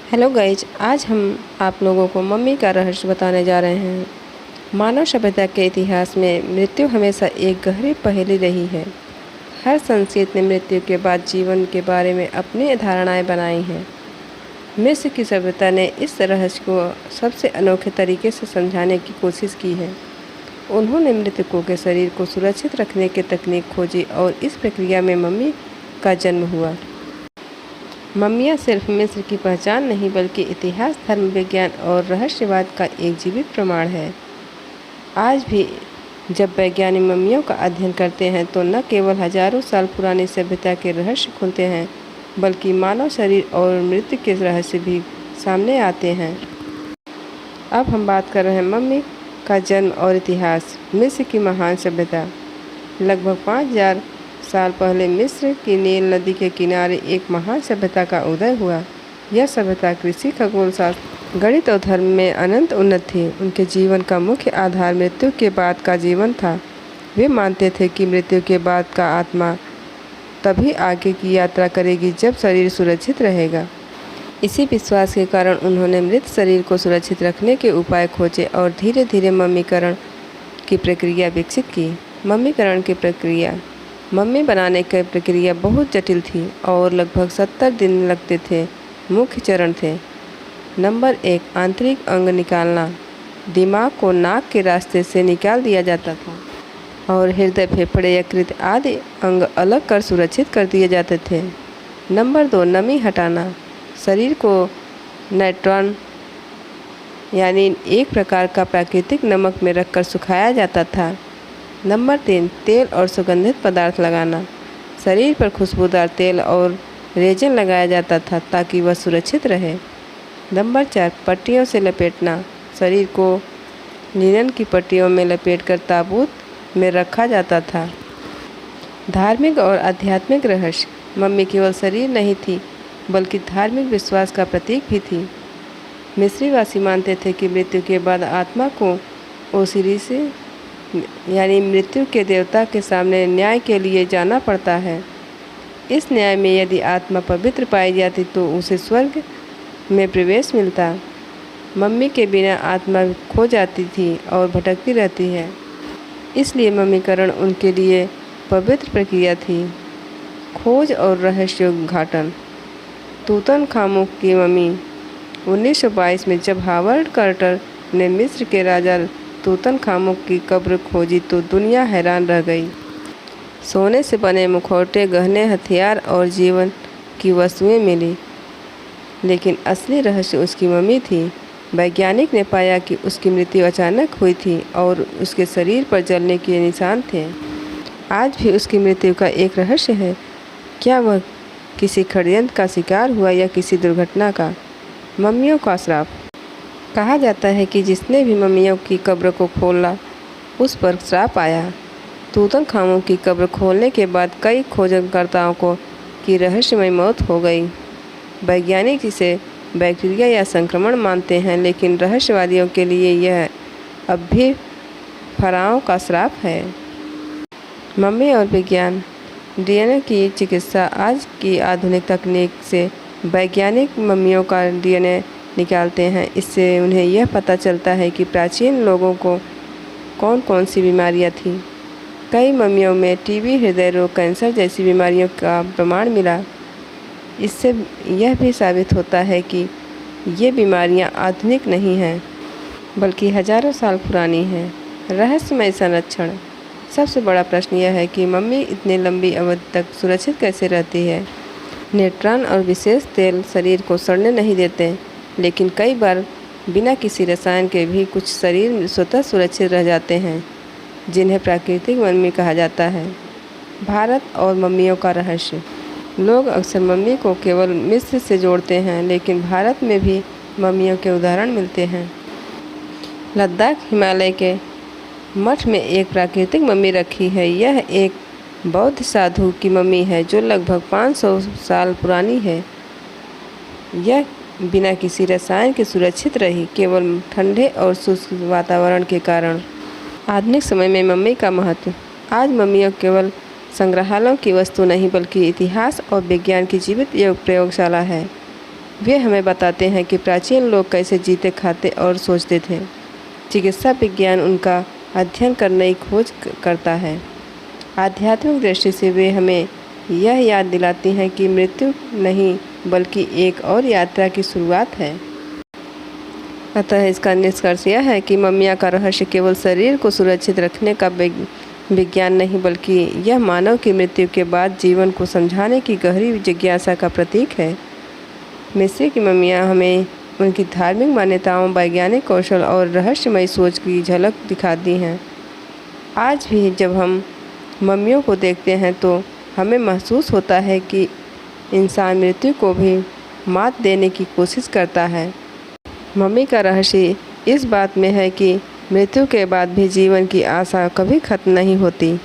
Hello guys, आज हम आप लोगों को मम्मी का रहस्य बताने जा रहे हैं। मानव सभ्यता के इतिहास में मृत्यु हमेशा एक गहरी पहेली रही है। हर संस्कृति ने मृत्यु के बाद जीवन के बारे में अपनी धारणाएं बनाई हैं। मिस्र की सभ्यता ने इस रहस्य को सबसे अनोखे तरीके से समझाने की कोशिश की है। उन्होंने मृतकों के शरीर को सुरक्षित रखने की तकनीक खोजी और इस प्रक्रिया में मम्मी का जन्म हुआ। मम्मियाँ सिर्फ मिस्र की पहचान नहीं बल्कि इतिहास, धर्म, विज्ञान और रहस्यवाद का एक जीवित प्रमाण है। आज भी जब वैज्ञानिक मम्मियों का अध्ययन करते हैं तो न केवल हजारों साल पुरानी सभ्यता के रहस्य खुलते हैं बल्कि मानव शरीर और मृत्यु के रहस्य भी सामने आते हैं। अब हम बात कर रहे हैं मम्मी का जन्म और इतिहास। मिस्र की महान सभ्यता। लगभग 5000 साल पहले मिस्र की नील नदी के किनारे एक महान सभ्यता का उदय हुआ। यह सभ्यता कृषि, खगोलशास्त्र, गणित और धर्म में अनंत उन्नत थी। उनके जीवन का मुख्य आधार मृत्यु के बाद का जीवन था। वे मानते थे कि मृत्यु के बाद का आत्मा तभी आगे की यात्रा करेगी जब शरीर सुरक्षित रहेगा। इसी विश्वास के कारण उन्होंने मृत शरीर को सुरक्षित रखने के उपाय खोजे और धीरे धीरे मम्मीकरण की प्रक्रिया विकसित की। मम्मीकरण की प्रक्रिया। मम्मी बनाने की प्रक्रिया बहुत जटिल थी और लगभग 70 दिन लगते थे। मुख्य चरण थे। नंबर 1, आंतरिक अंग निकालना। दिमाग को नाक के रास्ते से निकाल दिया जाता था और हृदय, फेफड़े, यकृत आदि अंग अलग कर सुरक्षित कर दिए जाते थे। नंबर 2, नमी हटाना। शरीर को नाइट्रॉन यानी एक प्रकार का प्राकृतिक नमक में रखकर सुखाया जाता था। नंबर 3, तेल और सुगंधित पदार्थ लगाना। शरीर पर खुशबूदार तेल और रेजन लगाया जाता था ताकि वह सुरक्षित रहे। नंबर 4, पट्टियों से लपेटना। शरीर को लिनन की पट्टियों में लपेटकर ताबूत में रखा जाता था। धार्मिक और आध्यात्मिक रहस्य। मम्मी केवल शरीर नहीं थी बल्कि धार्मिक विश्वास का प्रतीक भी थी। मिस्रीवासी मानते थे कि मृत्यु के बाद आत्मा को ओसिरिस यानी मृत्यु के देवता के सामने न्याय के लिए जाना पड़ता है। इस न्याय में यदि आत्मा पवित्र पाई जाती तो उसे स्वर्ग में प्रवेश मिलता। मम्मी के बिना आत्मा खो जाती थी और भटकती रहती है। इसलिए मम्मीकरण उनके लिए पवित्र प्रक्रिया थी। खोज और रहस्योद्घाटन। तूतनखामुन की मम्मी। 1922 में जब हावर्ड कार्टर ने मिस्र के राजा तूतनखामुन की कब्र खोजी तो दुनिया हैरान रह गई। सोने से बने मुखौटे, गहने, हथियार और जीवन की वस्तुएं मिली, लेकिन असली रहस्य उसकी मम्मी थी। वैज्ञानिक ने पाया कि उसकी मृत्यु अचानक हुई थी और उसके शरीर पर जलने के निशान थे। आज भी उसकी मृत्यु का एक रहस्य है। क्या वह किसी षड्यंत्र का शिकार हुआ या किसी दुर्घटना का? मम्मियों का श्राप। कहा जाता है कि जिसने भी मम्मियों की कब्र को खोला उस पर श्राप आया। तूतनखामुन की कब्र खोलने के बाद कई खोजकर्ताओं की रहस्यमय मौत हो गई। वैज्ञानिक इसे बैक्टीरिया या संक्रमण मानते हैं, लेकिन रहस्यवादियों के लिए यह अब भी फराओं का श्राप है। मम्मी और विज्ञान। डीएनए की चिकित्सा। आज की आधुनिक तकनीक से वैज्ञानिक मम्मियों का डीएनए निकालते हैं। इससे उन्हें यह पता चलता है कि प्राचीन लोगों को कौन कौन सी बीमारियां थीं। कई मम्मियों में टीबी, हृदय रोग, कैंसर जैसी बीमारियों का प्रमाण मिला। इससे यह भी साबित होता है कि ये बीमारियां आधुनिक नहीं हैं बल्कि हजारों साल पुरानी हैं। रहस्यमय संरक्षण। सबसे बड़ा प्रश्न यह है कि मम्मी इतनी लंबी अवधि तक सुरक्षित कैसे रहती है। न्यूट्रॉन और विशेष तेल शरीर को सड़ने नहीं देते, लेकिन कई बार बिना किसी रसायन के भी कुछ शरीर स्वतः सुरक्षित रह जाते हैं, जिन्हें प्राकृतिक मम्मी कहा जाता है। भारत और मम्मियों का रहस्य। लोग अक्सर मम्मी को केवल मिस्र से जोड़ते हैं, लेकिन भारत में भी मम्मियों के उदाहरण मिलते हैं। लद्दाख हिमालय के मठ में एक प्राकृतिक मम्मी रखी है। यह एक बौद्ध साधु की मम्मी है जो लगभग 500 साल पुरानी है। यह बिना किसी रसायन के सुरक्षित रही, केवल ठंडे और शुष्क वातावरण के कारण। आधुनिक समय में मम्मी का महत्व। आज मम्मियाँ केवल संग्रहालयों की वस्तु नहीं बल्कि इतिहास और विज्ञान की जीवित प्रयोगशाला है। वे हमें बताते हैं कि प्राचीन लोग कैसे जीते, खाते और सोचते थे। चिकित्सा विज्ञान उनका अध्ययन करने की खोज करता है। आध्यात्मिक दृष्टि से वे हमें यह याद दिलाती हैं कि मृत्यु नहीं बल्कि एक और यात्रा की शुरुआत है। अतः इसका निष्कर्ष यह है कि मम्मियाँ का रहस्य केवल शरीर को सुरक्षित रखने का विज्ञान नहीं, बल्कि यह मानव की मृत्यु के बाद जीवन को समझाने की गहरी जिज्ञासा का प्रतीक है। मिस्री की मम्मियाँ हमें उनकी धार्मिक मान्यताओं, वैज्ञानिक कौशल और रहस्यमयी सोच की झलक दिखाती हैं। आज भी जब हम मम्मियों को देखते हैं तो हमें महसूस होता है कि इंसान मृत्यु को भी मात देने की कोशिश करता है। मम्मी का रहस्य इस बात में है कि मृत्यु के बाद भी जीवन की आशा कभी खत्म नहीं होती।